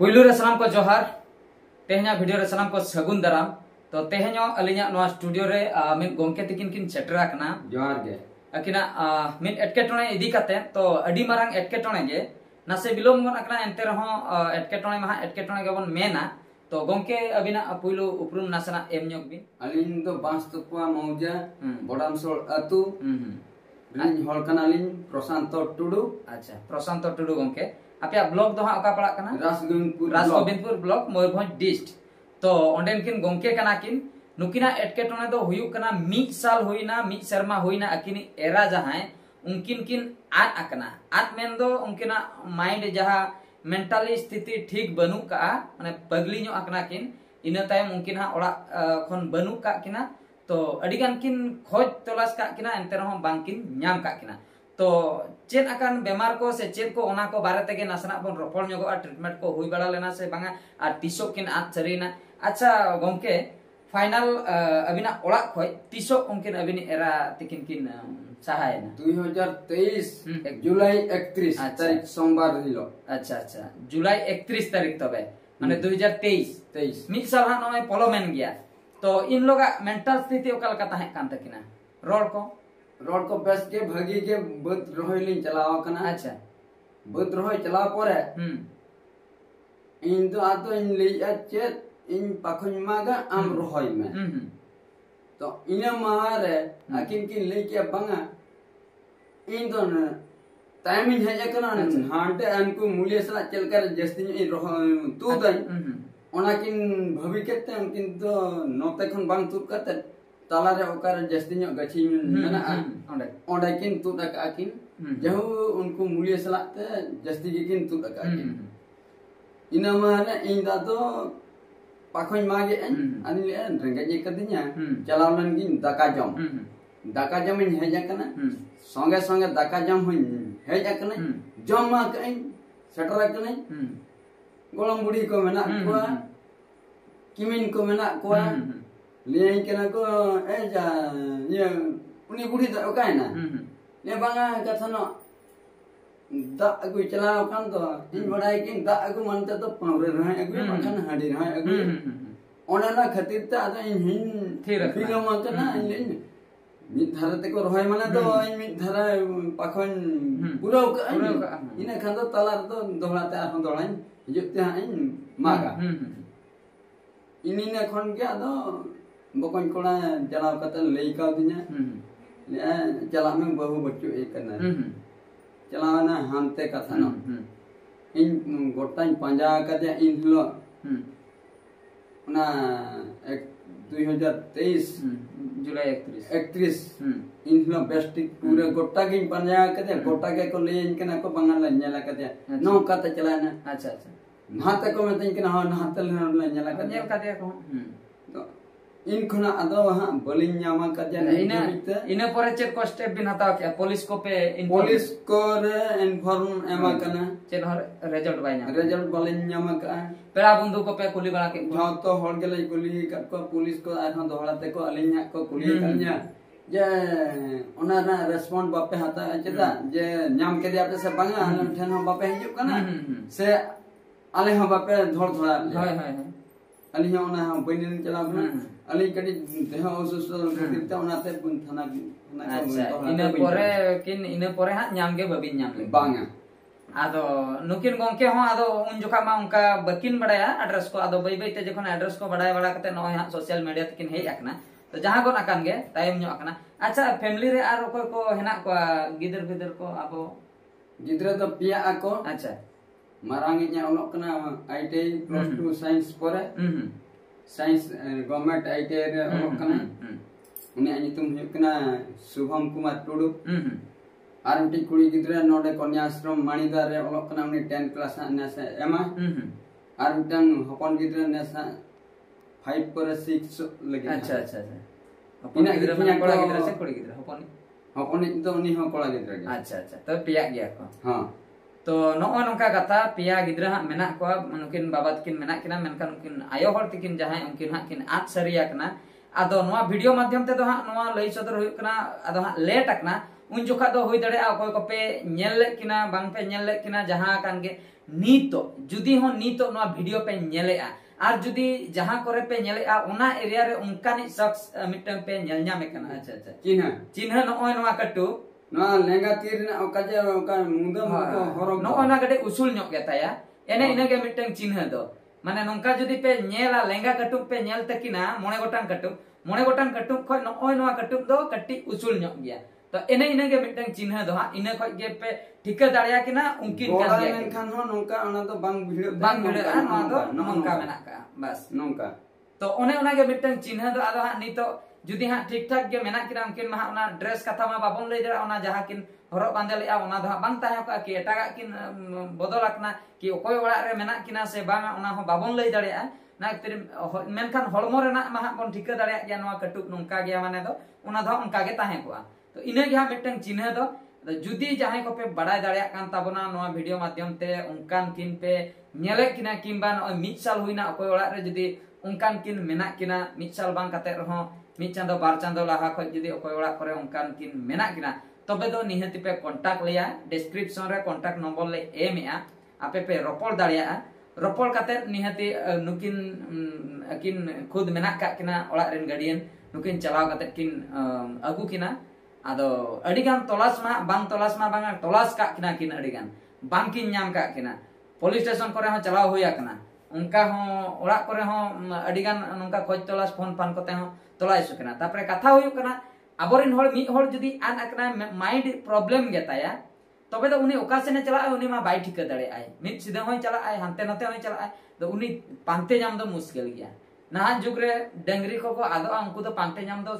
पुइलु रे सलाम को जोहार तेहना वीडियो रे सलाम को सगुन दाराम तो तेहनो अलिया नवा स्टूडियो रे मिन गोंके तिकिन किन सेटरा कना जोहार गे अकिना मिन एटकेटोणे इदी काते तो अडी मारांग एटकेटोणे गे नासे बिलोम गन अकना एंते रहो एटकेटोणे महा एटकेटोणे गेबन मेना तो गोंके अबिना पुइलु उपरुम नासना एम ᱧᱚᱜ बिन अलिन तो बांसतुपा मौजा बडामसोल अतु रिन हॉल कना लिन प्रशांत टुडू अच्छा प्रशांत टुडू गोंके आपया ब्लॉग दो हा ओका पड़ा कना राजगोविंदपुर ब्लॉग मयूरभंज डिस्ट तो ओंडेन किन गोंके कना किन नुकिना एटकेटोणे दो हुयु कना मिद साल हुइना मिद शर्मा हुइना अकिनी एरा जहां उनकिन किन आद अकना आद मेन दो उनकिना माइंड जहां मेंटली स्थिति ठीक बनु का माने पगली ᱧᱚᱜ अकना किन इना तायम उनकिन हा ओड़ा खन बनु का किना तो अडिगान किन खोज तलाश का किना एंते रहो बांकिन ᱧाम का किना तो चेन अकान बेमार को से चेन को ओना को बारे तेगे नासना बन रोपड़ ᱧᱚᱜᱚᱜᱼᱟ ट्रीटमेंट को हुई बड़ा लेना से बांगा आ तिसो किन आद सरीना अच्छा गोंके फाइनल अबिना ओड़ा खोय तिसो उनकिन अबिनी एरा तिकिन किन सहायना 2023 जुलाई 31 तारीख सोमवार हिलो अच्छा अच्छा जुलाई 31 तारीख तबे माने 2023 मिद साल हा नय पलोमेन गया तो इन लोगा मेंटल स्थिति ओकल का ताहे कान तकिना रोड को बेस के भागी के बद रोहय लिन चलाव कना अच्छा बद रोहय चलाव परे इन तो आतो इन लिया चेत इन पाखन मागा आम रोहय में तो इना मारे आकिन किन ले के बंगा इन तो टाइम इन है कना हांटे अनकु मूल्य सला चलकर जस्ती इन रोहय तू दई ओना किन भवि केते उनकिन तो नोते खन बांग तुप कते ताला रे ओकर जस्ती ᱧᱚᱜ गछि मेना ओंडे किन तुद का किन जहु उनको मूल्य सला ते जस्ती किन तुद का किन इना माने इन दा तो पाखोय मागे अनि ले रेंगे जे कदिnya चलावलन किन दाका जम इन हेजा कना संगे संगे दाका जम होइन हेजा कना जम मा कइन सेटरा कना गोलम बुढ़ी को मेना कोआ किमिन को मेना कोआ ले कना को ए जा ये उनी बुढ़ी दा ओकाय ना ले बांगा कथनो दा अगु चलाव कान तो इन बड़ाई किन दा अगु मनते तो पावरे रहे अगु मखन हाडी रहे अगु ओना ना खातिर त आदा इन हिन फिल्म कना इन मिद धारते को रहे माने तो इन मिद धारा पाखन पुरो इना खान तो तलार तो दोहराते आ दोहराइन हिजुते इन मागा इनिना खन के आदो बकन कोड़ा चलाव कते लई का दिना ले चला में बहु बच्चो एक करना चलावना हानते कथा न इन गोटाई पंजा कते इन लो ना 2023 जुलाई 31 इन लो बेस्ट पूरे गोटा गिन पंजा कते गोटा के को ले इन केना को बंगाल नेला कते नो कते चलाना अच्छा अच्छा नाते को में तिन केना हो नाते ले नेला कते नेल कते को तो इन खुना अदो वहां बलिन न्यामा कते इने परे चेक को स्टेप बिन हताव के पुलिस को पे पुलिस को रे इन्फॉर्म एमा कना चेन हर रिजल्ट बायना रिजल्ट बलिन न्यामा का पेड़ा बंधु को पे कुली बड़ा के हां तो हर गेले कुली को पुलिस को आखन दोहराते को अलिन्या को कुली कन्या जे ओना ना रेस्पोंड बापे हाता चेता जे न्याम के दिया पे से बांगा ठन हम बापे हिजु कना से आले हम बापे धोर धोरा हाय अलिन्या ओना हम बनिन चला अली कडी देह असुस्थ दिता ओनाते थाना अच्छा इने परे हा न्याम गे बबिन न्याम ले बांगा आदो नुकिन गोंके हो आदो उन जोखा मा उनका बकिन बड़ाया एड्रेस को आदो बई बई ते जखन एड्रेस को बड़ाय बड़ा कते नय हा सोशल मीडिया तकिन हेज आकना तो जहां कोन अकान गे टाइम ᱧᱚᱜ आकना अच्छा फैमिली रे आर ओको को हेना को गिदर को आबो गिदरा तो पिया आको अच्छा मारांगी nya olok kana ITI plus 2 science pore science government ITI रे olok kana उनी ani तुम हुक kana शुभम कुमार टुडू आर मिटी कुड़ी गिदरा नोडे कन्या आश्रम माणीदार रे olok kana उनी 10 क्लास नेसा एमा आर मिटन हपन गिदरा नेसा 5 पर 6 लगे अच्छा अच्छा अच्छा हपन गिदरा में कोड़ा गिदरा से कुड़ी गिदरा हपन तो उनी हो कोड़ा गिदरा अच्छा अच्छा तो पिया गया को हां तो नो नोका कथा पिया गिदरा मेना को उनकिन बाबा तकिन मेना किना मेनकान उनकिन आयो हर तकिन जहां उनकिन हा किन आत सरिया कना आदो नोआ वीडियो माध्यम ते दो हा नोआ लई सदर हुई कना आदो हा लेट अकना उन जोखा दो होई दड़े आ कोई को पे नेल ले किना बांग पे नेल ले किना जहां कान गे नीतो जुदी हो नीतो नवा वीडियो पे नेलेआ और जुदी जहां करे पे नेलेआ ओना एरिया रे उनकानी शख्स मिटन पे नेल न्यामे कना अच्छा अच्छा चिन्ह नोय नवा कट्टू नवा लेंगा तीर ना ओकाजे ओका मुंदा मुको हरो नोय ना गडे उसुल न्योक गे ताया एने इनगे मिटन चिन्ह दो माने नोंका जुदी पे नेला लेंगा कट्टू पे नेल तकिना मोने गोटान कट्टू खय नोय नवा कट्टू दो कट्टी उसुल न्योक गया तो एने इनगे मिटन चिन्ह दो हा इने खय गे पे ठिका दाड़िया किना उनकिन कान गया मेनखान हो नोंका ओना तो बांग भिड़ो नोआ दो नोंका मेना का बस नोंका तो ओने ओनागे मिटन चिन्ह दो आदो हा नितो जुदी हा ठीक ठाक गे मेना किना उनकिन मा ओना ड्रेस कथा मा बाबन लई दरा ओना जहा किन हरो बांदे लेआ ओना दो बांग ताहे का कि एटागा किन बदल आकना कि ओकोय ओड़ा रे मेना किना से बांग ओना हो बाबन लई दाड़िया ना तिर मेनखान हड़मो रेना मा बन ठिका दाड़िया गया नोआ कटुक नोंका गया माने दो ओना दो उनका गे ताहे कोआ तो इने गे हा मिटन चिन्ह दो जुदी जहां को पे बड़ाय दाड़िया कान ताबना नोआ वीडियो माध्यम ते उनकान किन पे नेले किना किंबा न मिद साल हुइना ओकोय ओड़ा रे जुदी उनकान किन मेना किना मिद साल बांग काते रहो मिद चांदो बार चांदो लाहा खय जुदी ओकोय ओड़ा करे उनकान किन मेना किना तबे दो निहति पे कांटेक्ट लिया डिस्क्रिप्शन रे कांटेक्ट नंबर ले एमेआ आपे पे रोपड़ दाड़िया रोपड़ काते निहति नुकिन किन खुद मेना का किना ओड़ा रेन गार्डियन नुकिन चलाव काते किन अगु किना आदो अडिगान तलाश मा बांग तलाश का किना किन अडिगान बांग किन नाम का किना पुलिस स्टेशन करे हो चलाव होया कना उनका हो ओड़ा करे हो अडिगान नोंका खोज तलाश फोन पान कोते हो तलाश कना तापरे कथा होय कना अबोरिन होड़ मी होड़ जुदी आन अकना माइंड प्रॉब्लम गेताया तबे तो उनी ओकासेने चला उनी मा बाय ठिका दड़े आय मिद सिधा होय चला आय हंते नते होय चला आय तो उनी पांते जाम दो मुश्किल गया ना जुग रे डंगरी को आदो उनको तो पांते जाम दो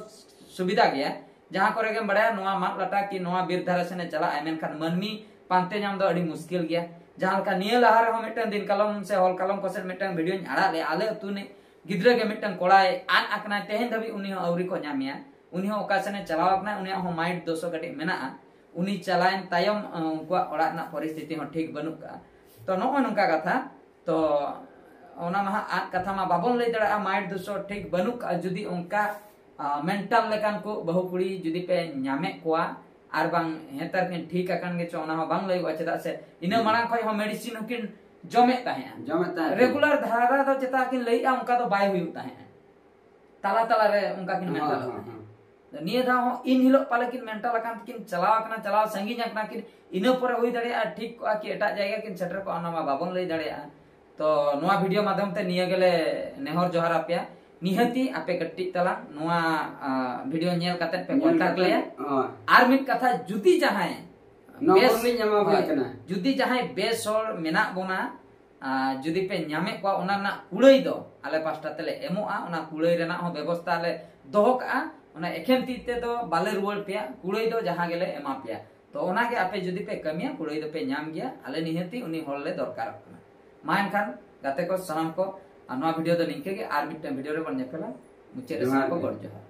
सुविधा गया जहां करे के बड़ा नोआ मात लटा की नोआ बीर धारा सेने चला आय मेनखान मनमी पांते जाम दो अडी मुश्किल गया जहां का निया लहार हो मिटन दिन कलम से हॉल कलम को से मिटन वीडियो आड़ा ले आले तुने गिद्रे के मिटन कोड़ाय आन अकना तेहन दबी उनी औरी को न्यामिया उनी हो ओकासेने चलाव अकना उनी हो माइंड दोसो गटे मेना उनी चलायन तायम उनका ओड़ा ना परिस्थिति हो ठीक बनुक का तो नो नोंका कथा तो ओना मा आन कथा मा बाबन लई दड़ा माइंड दोसो ठीक बनुक जुदी उनका मेंटल लेकान को बहु कुड़ी जुदी पे न्यामे कोआ आर बांग हेतर किन ठीक अकन गे चोना हो बांग लई चेदा से इना मांग खय हो मेडिसिन किन जमे ताहे रेगुलर धारा दो चेता किन लई आ उनका तो बाय हुई ताहे ताला ताला रे उनका किन मेंटल निया धा हो इन हिलो पाले किन मेंटल अकन किन चलाव संगी जकना किन इना पर होई दड़े आ ठीक को कि एटा जायगा किन सेटर को ओना मा बाबन लई दड़े आ तो नोआ वीडियो माध्यम ते निया गेले नेहर जोहार आपिया निहति आपे कट्टी तला नोआ वीडियो नेल काते पे कांटेक्ट ले आर मिट कथा जुदी जहाय नंबर में न्यामा भय कना जुदी जहाय बेस होर मेना बोना जुदी पे न्यामे को ओना ना कुड़ई दो आले पास्टा तेले एमोआ ओना कुड़ई रेना हो व्यवस्था ले दोहो का ओना एखेन तीते दो बाले रुवल पिया कुड़ई दो जहां गेले एमा पिया तो ओना के आपे जुदी पे कमिया कुड़ई दो पे न्याम गया आले निहति उनी होल ले दरकार कना मान खान गाते को सलाम को नवा वीडियो तो निंके के आर मिटन वीडियो रे बन नेपेला मुचे रे को गड़ जोहार।